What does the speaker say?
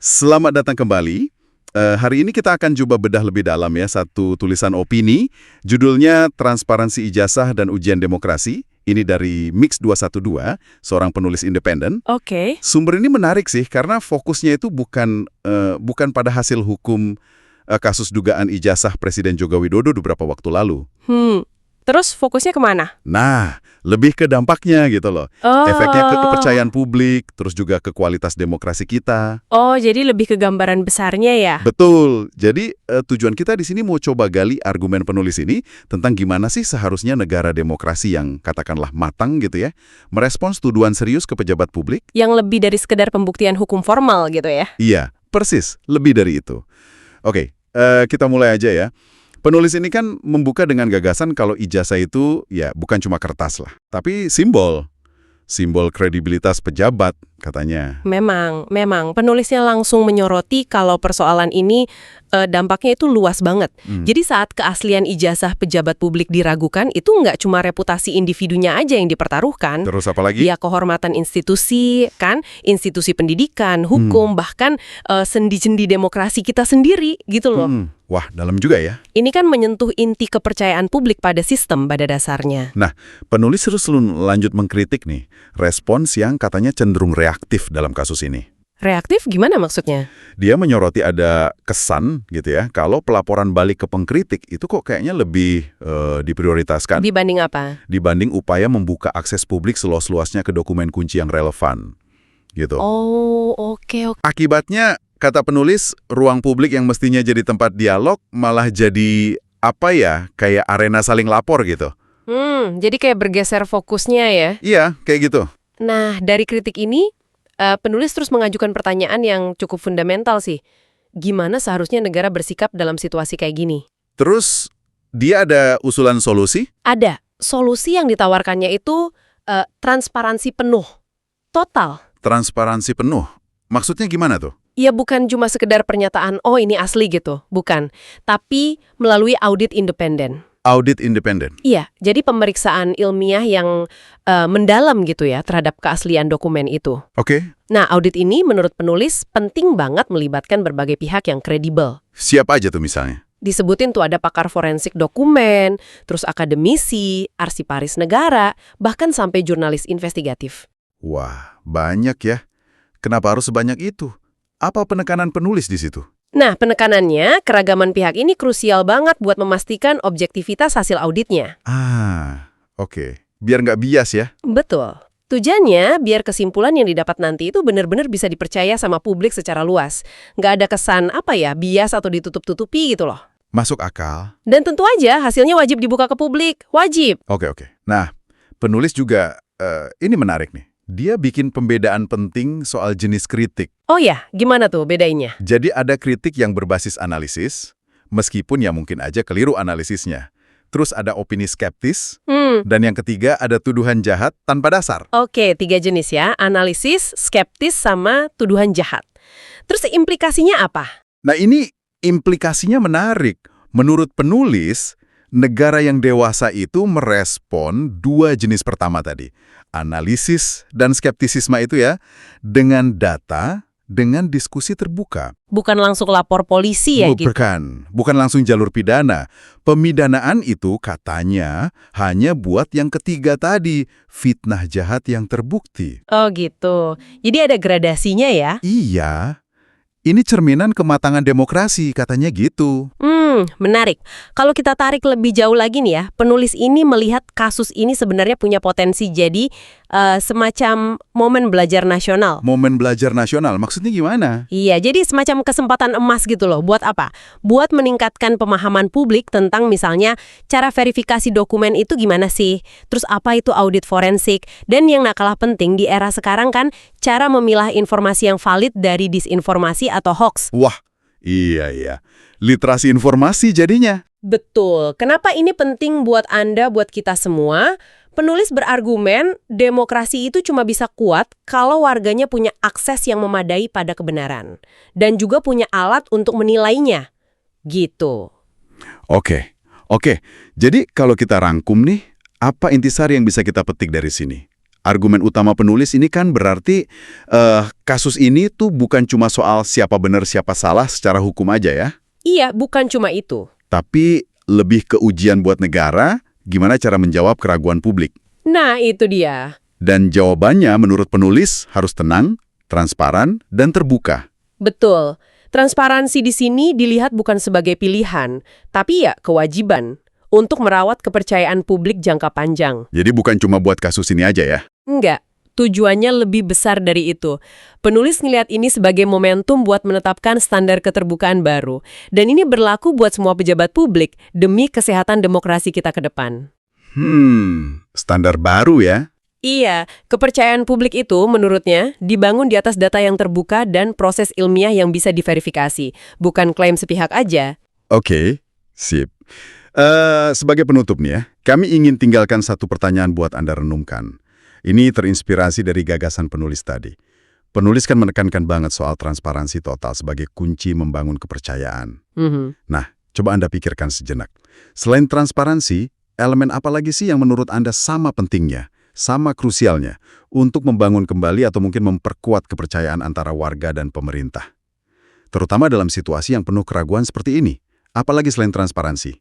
Selamat datang kembali. Hari ini kita akan coba bedah lebih dalam ya satu tulisan opini, judulnya Transparansi Ijazah dan Ujian Demokrasi. Ini dari Mix 212, seorang penulis independen. Oke. Sumber ini menarik sih karena fokusnya itu bukan pada hasil hukum kasus dugaan ijazah Presiden Joko Widodo beberapa waktu lalu. Terus fokusnya kemana? Nah, lebih ke dampaknya gitu loh. Oh. Efeknya ke kepercayaan publik, terus juga ke kualitas demokrasi kita. Oh, jadi lebih ke gambaran besarnya ya? Betul. Jadi tujuan kita di sini mau coba gali argumen penulis ini tentang gimana sih seharusnya negara demokrasi yang katakanlah matang gitu ya, merespons tuduhan serius ke pejabat publik. Yang lebih dari sekedar pembuktian hukum formal gitu ya? Iya, persis. Lebih dari itu. Oke, kita mulai aja ya. Penulis ini kan membuka dengan gagasan kalau ijazah itu ya bukan cuma kertas lah, tapi simbol. Simbol kredibilitas pejabat, katanya. Memang. Penulisnya langsung menyoroti kalau persoalan ini dampaknya itu luas banget. Jadi saat keaslian ijazah pejabat publik diragukan, itu nggak cuma reputasi individunya aja yang dipertaruhkan. Terus apa lagi? Ya kehormatan institusi, kan? Institusi pendidikan, hukum, bahkan sendi-sendi demokrasi kita sendiri gitu loh. Wah, dalam juga ya. Ini kan menyentuh inti kepercayaan publik pada sistem pada dasarnya. Nah, penulis terus lanjut mengkritik nih, respons yang katanya cenderung reaktif dalam kasus ini. Reaktif gimana maksudnya? Dia menyoroti ada kesan gitu ya, kalau pelaporan balik ke pengkritik itu kok kayaknya lebih diprioritaskan. Dibanding apa? Dibanding upaya membuka akses publik seluas-luasnya ke dokumen kunci yang relevan. Gitu. Oh, oke. Akibatnya, kata penulis, ruang publik yang mestinya jadi tempat dialog malah jadi kayak arena saling lapor gitu. Jadi kayak bergeser fokusnya ya. Iya, kayak gitu. Nah, dari kritik ini, penulis terus mengajukan pertanyaan yang cukup fundamental sih. Gimana seharusnya negara bersikap dalam situasi kayak gini? Terus, dia ada usulan solusi? Ada. Solusi yang ditawarkannya itu transparansi penuh. Total. Transparansi penuh. Maksudnya gimana tuh? Ya bukan cuma sekedar pernyataan, oh ini asli gitu. Bukan. Tapi melalui audit independen. Audit independen? Iya, jadi pemeriksaan ilmiah yang mendalam gitu ya terhadap keaslian dokumen itu. Oke. Nah, audit ini menurut penulis penting banget melibatkan berbagai pihak yang kredibel. Siapa aja tuh misalnya? Disebutin tuh ada pakar forensik dokumen, terus akademisi, arsiparis negara, bahkan sampai jurnalis investigatif. Wah, banyak ya. Kenapa harus sebanyak itu? Apa penekanan penulis di situ? Nah, penekanannya, keragaman pihak ini krusial banget buat memastikan objektivitas hasil auditnya. Oke. Biar nggak bias ya? Betul. Tujuannya, biar kesimpulan yang didapat nanti itu benar-benar bisa dipercaya sama publik secara luas. Nggak ada kesan, bias atau ditutup-tutupi gitu loh. Masuk akal. Dan tentu aja, hasilnya wajib dibuka ke publik. Wajib. Oke. Nah, penulis juga, ini menarik nih. Dia bikin pembedaan penting soal jenis kritik. Oh ya, gimana tuh bedainnya? Jadi ada kritik yang berbasis analisis, meskipun ya mungkin aja keliru analisisnya. Terus ada opini skeptis, dan yang ketiga ada tuduhan jahat tanpa dasar. Oke, 3 jenis ya, analisis, skeptis, sama tuduhan jahat. Terus implikasinya apa? Nah ini implikasinya menarik. Menurut penulis, negara yang dewasa itu merespon 2 jenis pertama tadi. Analisis dan skeptisisme itu ya, dengan data, dengan diskusi terbuka. Bukan langsung lapor polisi ya gitu? Bukan langsung jalur pidana. Pemidanaan itu katanya hanya buat yang ketiga tadi, fitnah jahat yang terbukti. Oh gitu. Jadi ada gradasinya ya? Iya. Ini cerminan kematangan demokrasi, katanya gitu. Menarik. Kalau kita tarik lebih jauh lagi nih ya, penulis ini melihat kasus ini sebenarnya punya potensi jadi semacam momen belajar nasional. Momen belajar nasional, maksudnya gimana? Iya, jadi semacam kesempatan emas gitu loh. Buat apa? Buat meningkatkan pemahaman publik tentang misalnya cara verifikasi dokumen itu gimana sih? Terus apa itu audit forensik? Dan yang gak kalah penting di era sekarang kan, cara memilah informasi yang valid dari disinformasi atau hoax. Wah, iya. Literasi informasi jadinya. Betul. Kenapa ini penting buat Anda, buat kita semua? Penulis berargumen, demokrasi itu cuma bisa kuat kalau warganya punya akses yang memadai pada kebenaran. Dan juga punya alat untuk menilainya. Gitu. Oke. Jadi kalau kita rangkum nih, apa intisari yang bisa kita petik dari sini? argumen utama penulis ini kan berarti kasus ini tuh bukan cuma soal siapa benar siapa salah secara hukum aja ya, Iya, bukan cuma itu. tapi lebih ke ujian buat negara, gimana cara menjawab keraguan publik. Nah, itu dia. Dan jawabannya menurut penulis harus tenang, transparan, dan terbuka. Betul. Transparansi di sini dilihat bukan sebagai pilihan, tapi ya kewajiban untuk merawat kepercayaan publik jangka panjang. Jadi bukan cuma buat kasus ini aja ya. Enggak, tujuannya lebih besar dari itu. Penulis ngelihat ini sebagai momentum buat menetapkan standar keterbukaan baru. Dan ini berlaku buat semua pejabat publik demi kesehatan demokrasi kita ke depan. Standar baru ya. Iya, kepercayaan publik itu menurutnya dibangun di atas data yang terbuka dan proses ilmiah yang bisa diverifikasi, bukan klaim sepihak aja. Oke, sip. Sebagai penutup nih ya, kami ingin tinggalkan satu pertanyaan buat Anda renungkan. Ini terinspirasi dari gagasan penulis tadi. Penulis kan menekankan banget soal transparansi total sebagai kunci membangun kepercayaan. Nah, coba Anda pikirkan sejenak. Selain transparansi, elemen apa lagi sih yang menurut Anda sama pentingnya, sama krusialnya untuk membangun kembali atau mungkin memperkuat kepercayaan antara warga dan pemerintah? Terutama dalam situasi yang penuh keraguan seperti ini. Apalagi selain transparansi?